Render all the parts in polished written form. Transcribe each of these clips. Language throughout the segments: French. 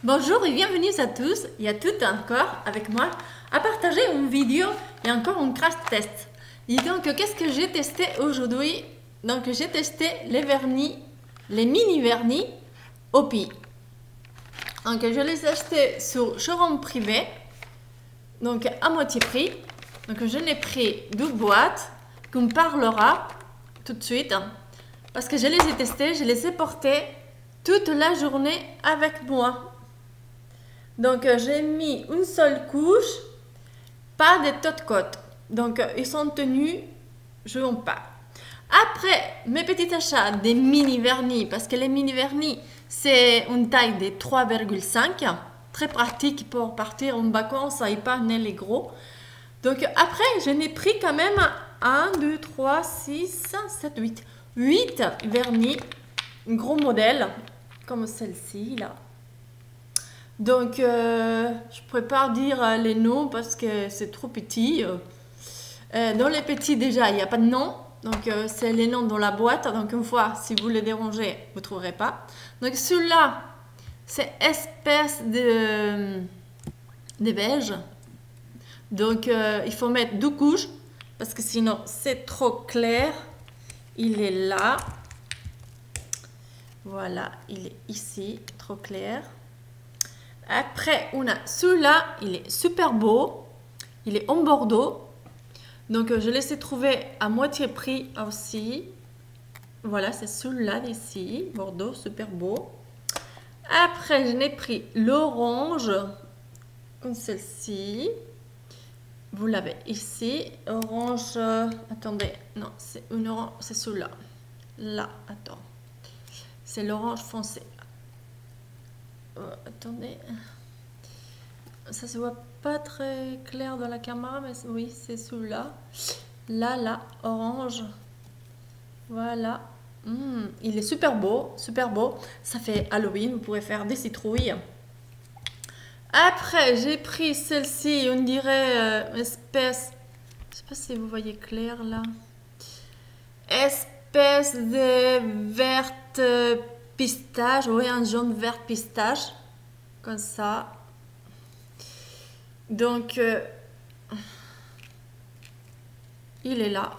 Bonjour et bienvenue à tous et à toutes encore avec moi à partager une vidéo et encore un crash test. Et donc, qu'est-ce que j'ai testé aujourd'hui? Donc, j'ai testé les vernis, les mini vernis Opi. Donc, je les ai achetés sur showroom privé, donc à moitié prix. Donc, je l'ai pris 12 boîtes qu'on parlera tout de suite parce que je les ai testés, je les ai portés toute la journée avec moi. Donc, j'ai mis une seule couche, pas de top-coat. Donc, ils sont tenus, je ne veux pas. Après, mes petits achats des mini vernis, parce que les mini vernis, c'est une taille de 3,5. Très pratique pour partir en vacances et pas les gros. Donc, après, je n'ai pris quand même 1, 2, 3, 6, 7, 8. 8 vernis, un gros modèle, comme celle-ci, là. Donc, je ne pourrais pas dire les noms parce que c'est trop petit. Dans les petits, déjà, il n'y a pas de nom. Donc, c'est les noms dans la boîte. Donc, une fois, si vous les dérangez, vous ne trouverez pas. Donc, celui-là, c'est espèce de beige. Donc, il faut mettre 2 couches parce que sinon, c'est trop clair. Il est là. Voilà, il est ici, trop clair. Après, on a celui-là, il est super beau. Il est en bordeaux. Donc, je l'ai trouvé à moitié prix aussi. Voilà, c'est celui-là d'ici. Bordeaux, super beau. Après, je n'ai pris l'orange, comme celle-ci. Vous l'avez ici. Orange, attendez, non, c'est une orange, c'est celui-là. Là, attends. C'est l'orange foncé. Attendez, ça se voit pas très clair dans la caméra, mais oui, c'est celui-là. Là, orange. Voilà. Il est super beau, super beau. Ça fait Halloween, vous pourrez faire des citrouilles. Après, j'ai pris celle-ci, on dirait espèce, je sais pas si vous voyez clair là. Espèce de verte pistache, oui, un jaune vert pistache, comme ça. Donc, il est là,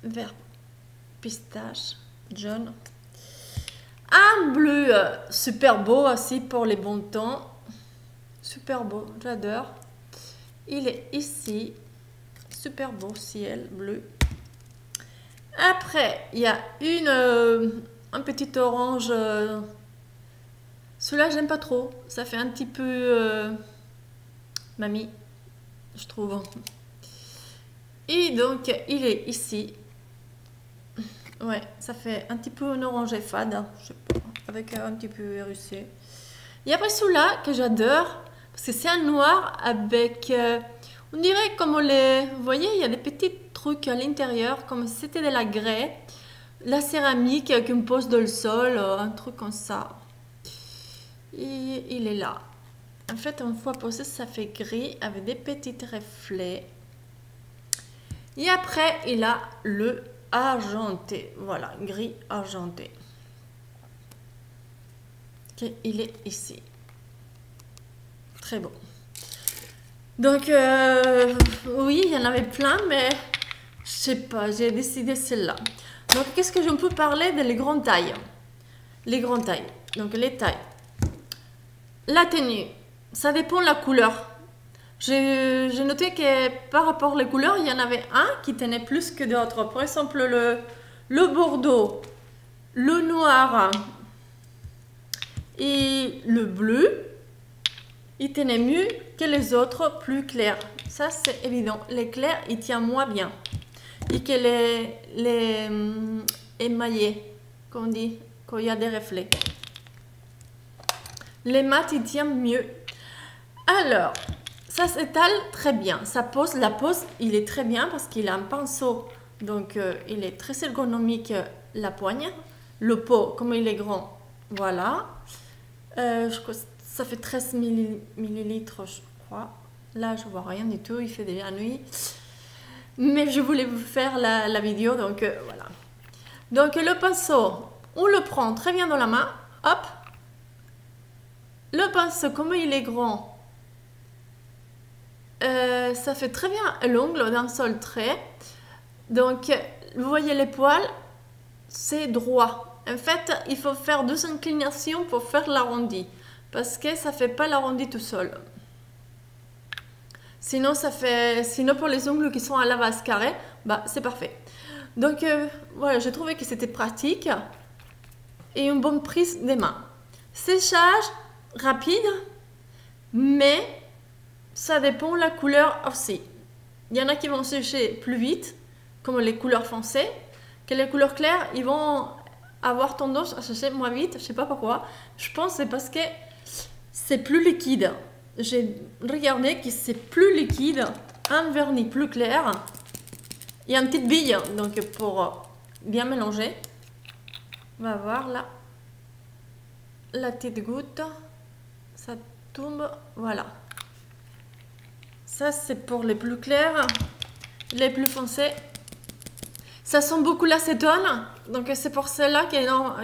vert pistache, jaune. Un bleu super beau aussi pour les bons temps, super beau, j'adore. Il est ici, super beau ciel bleu. Après, il y a un petit orange. Celui-là, j'aime pas trop. Ça fait un petit peu mamie, je trouve. Et donc, il est ici. Ouais, ça fait un petit peu un orangé fade, je sais pas, avec un petit peu érissé. Et après celui-là, que j'adore, parce que c'est un noir avec, on dirait comme les, vous voyez, il y a des petits trucs à l'intérieur, comme si c'était de la grès, la céramique qu'on pose dans le sol, un truc comme ça. Et il est là. En fait, une fois posé, ça fait gris avec des petits reflets. Et après, il a le argenté. Voilà, gris argenté. Okay, il est ici. Très beau. Donc, oui, il y en avait plein, mais je sais pas, j'ai décidé celle-là. Donc, qu'est-ce que je peux parler de les grandes tailles? Les grandes tailles. Donc, les tailles. La tenue, ça dépend de la couleur. J'ai noté que par rapport aux couleurs, il y en avait un qui tenait plus que d'autres. Par exemple, le bordeaux, le noir et le bleu, il tenait mieux que les autres plus clairs. Ça, c'est évident. Les clairs, ils tiennent moins bien. Et que les émaillés, comme on dit, quand il y a des reflets. Les mat, ils tiennent mieux. Alors, ça s'étale très bien. La pose, il est très bien parce qu'il a un pinceau. Donc, il est très ergonomique, la poigne. Le pot, comme il est grand, voilà. Je crois que ça fait 13 millilitres, je crois. Là, je vois rien du tout. Il fait déjà nuit. Mais je voulais vous faire la vidéo, donc voilà. Donc, le pinceau, on le prend très bien dans la main. Hop. le pinceau, comme il est grand, ça fait très bien l'ongle d'un seul trait. Donc, vous voyez les poils, c'est droit. En fait, il faut faire 2 inclinations pour faire l'arrondi. Parce que ça ne fait pas l'arrondi tout seul. Sinon, pour les ongles qui sont à la base carrée, bah, c'est parfait. Donc, voilà, j'ai trouvé que c'était pratique. Et une bonne prise des mains. Séchage rapide, mais ça dépend de la couleur aussi. Il y en a qui vont sécher plus vite, comme les couleurs foncées, que les couleurs claires, ils vont avoir tendance à sécher moins vite. Je ne sais pas pourquoi. Je pense que c'est parce que c'est plus liquide. J'ai regardé que c'est plus liquide, un vernis plus clair et une petite bille, donc pour bien mélanger. On va voir là, la petite goutte, ça tombe, voilà. Ça c'est pour les plus clairs, les plus foncés. Ça sent beaucoup l'acétone, donc c'est pour cela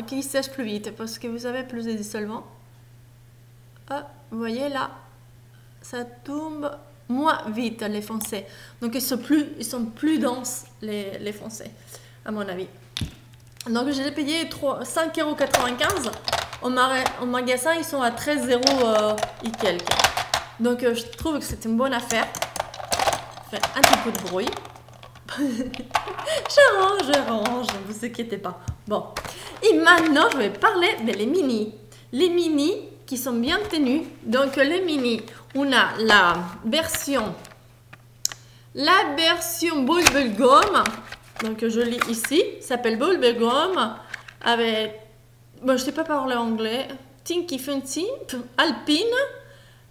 qu'il sèche plus vite, parce que vous avez plus de dissolvant. Ah, vous voyez là, ça tombe moins vite les foncés. Donc ils sont plus denses les foncés, à mon avis. Donc je l'ai payé 5,95 €. Au magasin, ils sont à 13 € et quelques. Donc je trouve que c'est une bonne affaire. Je fais un petit peu de bruit. je range, ne vous inquiétez pas. Bon, et maintenant je vais parler des mini. Les mini qui sont bien tenus. Donc les mini, on a la version Bubblegum. Donc je lis ici, s'appelle Bubblegum avec, bon, je sais pas parler anglais, Tinky Funky, Alpine,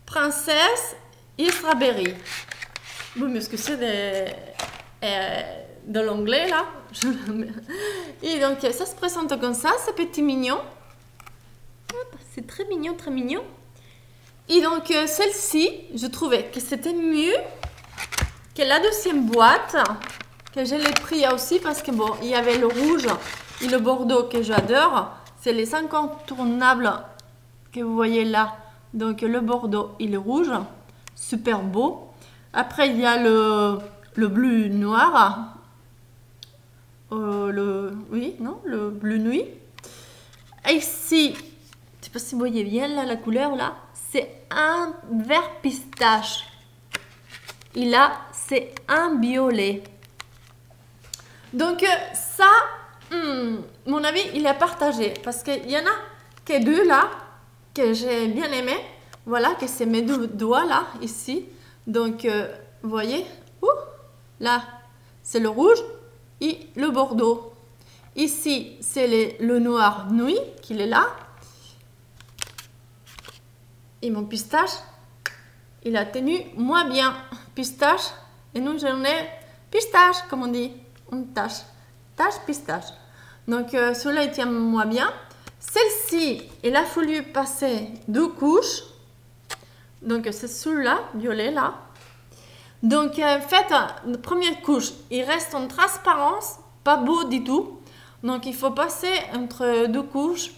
Princesse et Strawberry. Bon, mais est-ce que c'est de l'anglais là? Et donc ça se présente comme ça, c'est petit mignon. C'est très mignon, très mignon. Et donc celle-ci, je trouvais que c'était mieux que la deuxième boîte, que je l'ai pris aussi parce que bon, il y avait le rouge et le bordeaux que j'adore. C'est les incontournables que vous voyez là. Donc le bordeaux et le rouge, super beau. Après il y a le bleu noir, le bleu nuit. Et ici, je ne sais pas si vous voyez bien là, la couleur là, c'est un vert pistache. Et là, c'est un violet. Donc ça, mon avis, il est partagé. Parce qu'il y en a que 2 là, que j'ai bien aimé. Voilà, que c'est mes 2 doigts là, ici. Donc, vous voyez, là, c'est le rouge et le bordeaux. Ici, c'est le noir nuit, qu'il est là. Et mon pistache, il a tenu moins bien. Pistache, et nous, j'en ai pistache, comme on dit. Une tache pistache. Donc celui-là il tient moins bien. Celle-ci, il a fallu passer 2 couches. Donc c'est celui-là, violet là. Donc en fait, la première couche, il reste en transparence, pas beau du tout. Donc il faut passer entre 2 couches,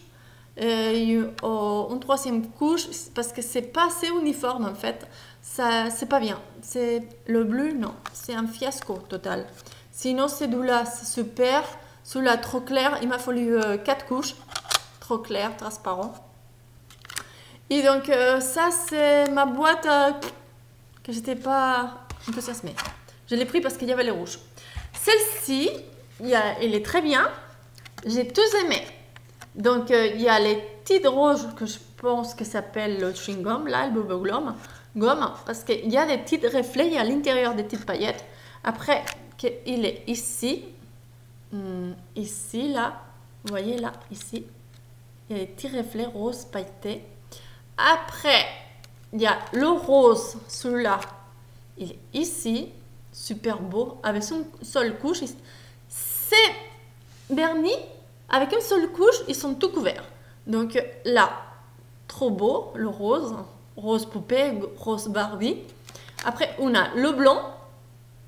une 3e couche, parce que c'est pas assez uniforme en fait. Ça, c'est pas bien. C'est le bleu, non, c'est un fiasco total. Sinon, celui-là, c'est super. Celui-là, trop clair. Il m'a fallu 4 couches. Trop clair, transparent. Et donc, ça, c'est ma boîte que j'étais pas enthousiasmée. Je l'ai pris parce qu'il y avait les rouges. Celle-ci, elle est très bien. J'ai tous aimé. Donc, il y a les petites rouges que je pense que s'appelle le chewing-gum, là, le bubblegum. Gomme, parce qu'il y a des petits reflets à l'intérieur des petites paillettes. Après, il est ici, ici, là, vous voyez là, ici, il y a des petits reflets roses pailletés. Après, il y a le rose, celui-là, il est ici, super beau, avec une seule couche. C'est vernis, avec une seule couche, ils sont tout couverts. Donc là, trop beau, le rose, rose poupée, rose Barbie. Après, on a le blanc.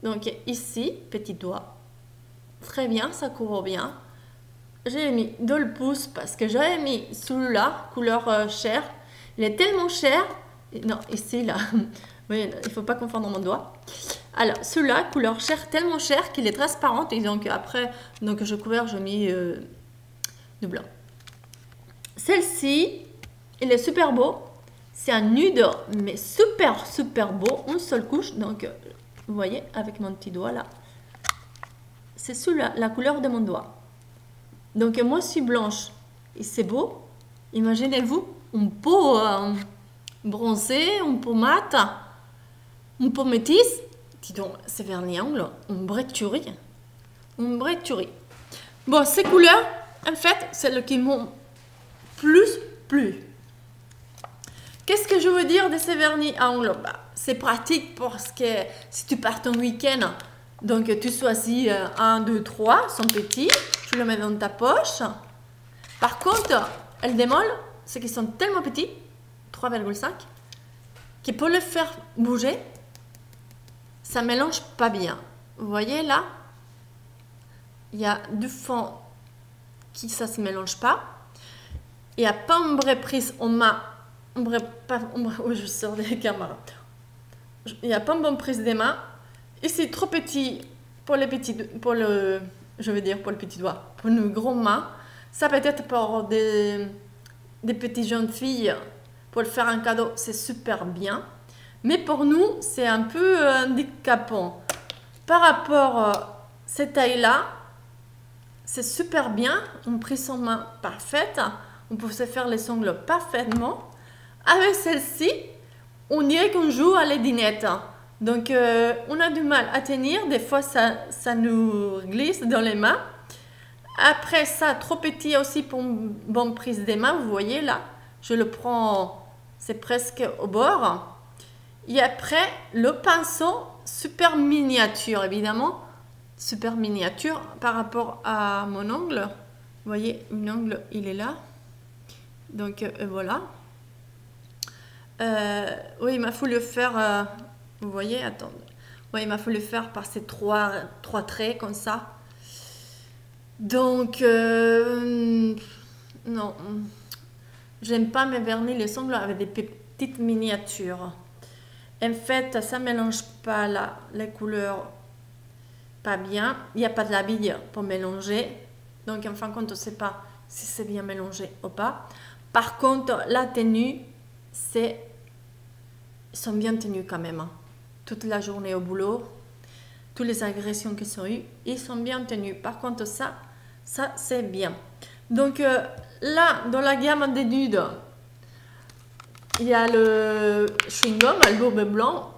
Donc ici, petit doigt. Très bien, ça couvre bien. J'ai mis 2 pouces parce que j'avais mis celui-là, couleur chair. Il est tellement cher. Non, ici, là. Oui, il ne faut pas confondre mon doigt. Alors, celui-là, couleur chair, tellement cher qu'il est transparent. Et donc, après, donc, je couvert, je mis du blanc. Celle-ci, il est super beau. C'est un nude, mais super, super beau. Une seule couche. Donc, vous voyez, avec mon petit doigt, là. C'est celui-là, la couleur de mon doigt. Donc, moi, je suis blanche. Et c'est beau. Imaginez-vous, une peau bronzée, une peau mate, une peau métisse. Dis donc, c'est vernis angle, une vraie tuerie. Une vraie tuerie. Bon, ces couleurs, en fait, c'est le qui m'ont plus plu. Qu'est-ce que je veux dire de ces vernis angle? C'est pratique parce que si tu pars en week-end, donc tu choisis 1, 2, 3, sont petits, tu le mets dans ta poche. Par contre, le démol, c'est qu'ils sont tellement petits, 3,5, que pour le faire bouger, ça ne mélange pas bien. Vous voyez là, il y a du fond qui ça se mélange pas. Il n'y a pas une vraie prise en main. Oui, je sors des caméras. Il n'y a pas une bonne prise des mains. Et c'est trop petit pour les petits, je veux dire pour le petit doigt, pour une grande main. Ça peut être pour des petites jeunes filles, pour le faire un cadeau, c'est super bien. Mais pour nous, c'est un peu handicapant. Par rapport à cette taille-là, c'est super bien. Une prise en main parfaite. On peut se faire les ongles parfaitement. Avec celle-ci, on dirait qu'on joue à la dinette. Donc, on a du mal à tenir. Des fois, ça nous glisse dans les mains. Après ça, trop petit aussi pour une bonne prise des mains. Vous voyez là, je le prends, c'est presque au bord. Et après, le pinceau, super miniature, évidemment. Super miniature par rapport à mon ongle. Vous voyez, mon ongle, il est là. Donc, voilà. Oui, il m'a fallu faire, vous voyez, attendez. Oui, il m'a fallu faire par ces trois traits comme ça. Donc, non, j'aime pas me vernis les ongles avec des petites miniatures. En fait, ça ne mélange pas les couleurs pas bien. Il n'y a pas de la bille pour mélanger. Donc, en fin de compte, on ne sait pas si c'est bien mélangé ou pas. Par contre, la tenue, ils sont bien tenus quand même. Toute la journée au boulot, toutes les agressions qu'ils ont eues, ils sont bien tenus. Par contre, ça c'est bien. Donc là, dans la gamme des nudes, il y a le chewing-gum, le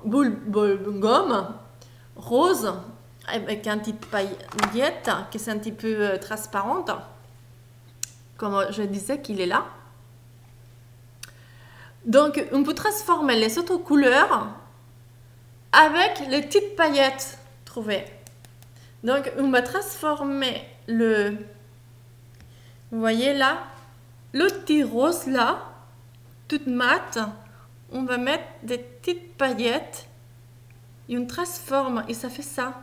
bulbe gomme rose, avec un petit paillette qui est un petit peu transparente, comme je disais qu'il est là. Donc, on peut transformer les autres couleurs avec les petites paillettes trouvées. Donc, on va transformer vous voyez là, le petit rose là, toute mate. On va mettre des petites paillettes et on transforme et ça fait ça.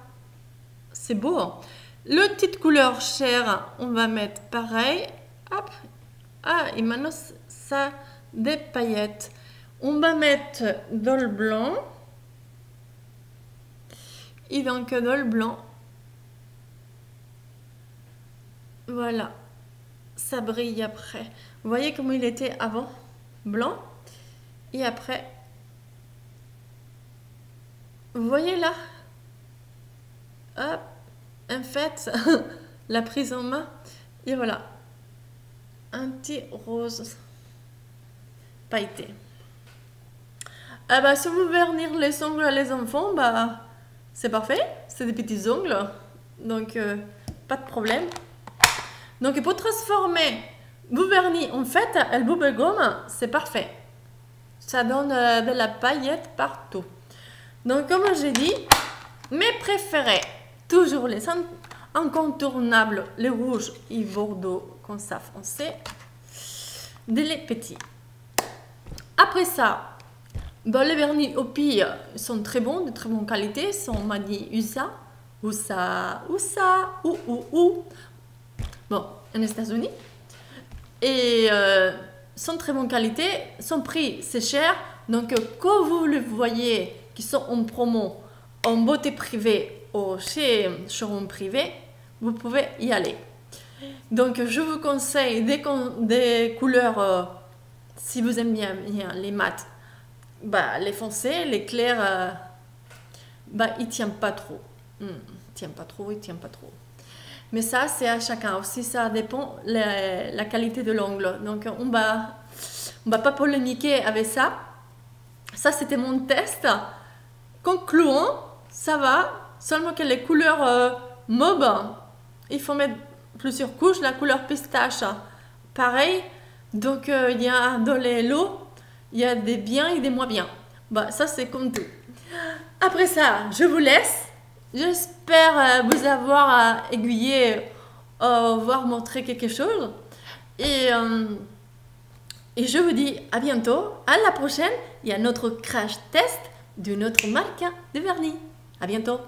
C'est beau. Hein? Le petite couleur chair, on va mettre pareil. Hop. Ah, et maintenant, ça, des paillettes. On va mettre dans le blanc. Et donc, dans le blanc, voilà, ça brille après. Vous voyez comment il était avant? Blanc. Et après, vous voyez là? Hop, en fait, la prise en main. Et voilà, un petit rose pailleté. Ah bah, si vous vernir les ongles à les enfants, bah, c'est parfait. C'est des petits ongles. Donc, pas de problème. Donc, pour transformer vos vernis en fait, le bubble gum, c'est parfait. Ça donne de la paillette partout. Donc, comme j'ai dit, mes préférés, toujours les incontournables, les rouges et bordeaux, comme ça, foncé, les petits. Après ça, dans les vernis au pire, ils sont très bons, de très bonne qualité, sont mani USA, ou. Bon, en États-Unis. Et sont très bonne qualité, son prix c'est cher, donc quand vous le voyez qui sont en promo en beauté privée ou chez showroom privé, vous pouvez y aller. Donc je vous conseille des couleurs, si vous aimez bien les mats, bah, les foncés, les clairs, bah, ils ne tiennent pas trop. Ils tiennent pas trop. Mais ça, c'est à chacun. Aussi, ça dépend la qualité de l'ongle. Donc, on va pas polémiquer avec ça. Ça, c'était mon test. Concluant, ça va. Seulement que les couleurs mauves, il faut mettre plusieurs couches. La couleur pistache, pareil. Donc, il y a dans les lots, il y a des biens et des moins bien. Bah, ça, c'est comme tout. Après ça, je vous laisse. J'espère vous avoir aiguillé, voire montré quelque chose. Et je vous dis à bientôt. À la prochaine. Il y a notre crash test d'une autre marque de vernis. À bientôt.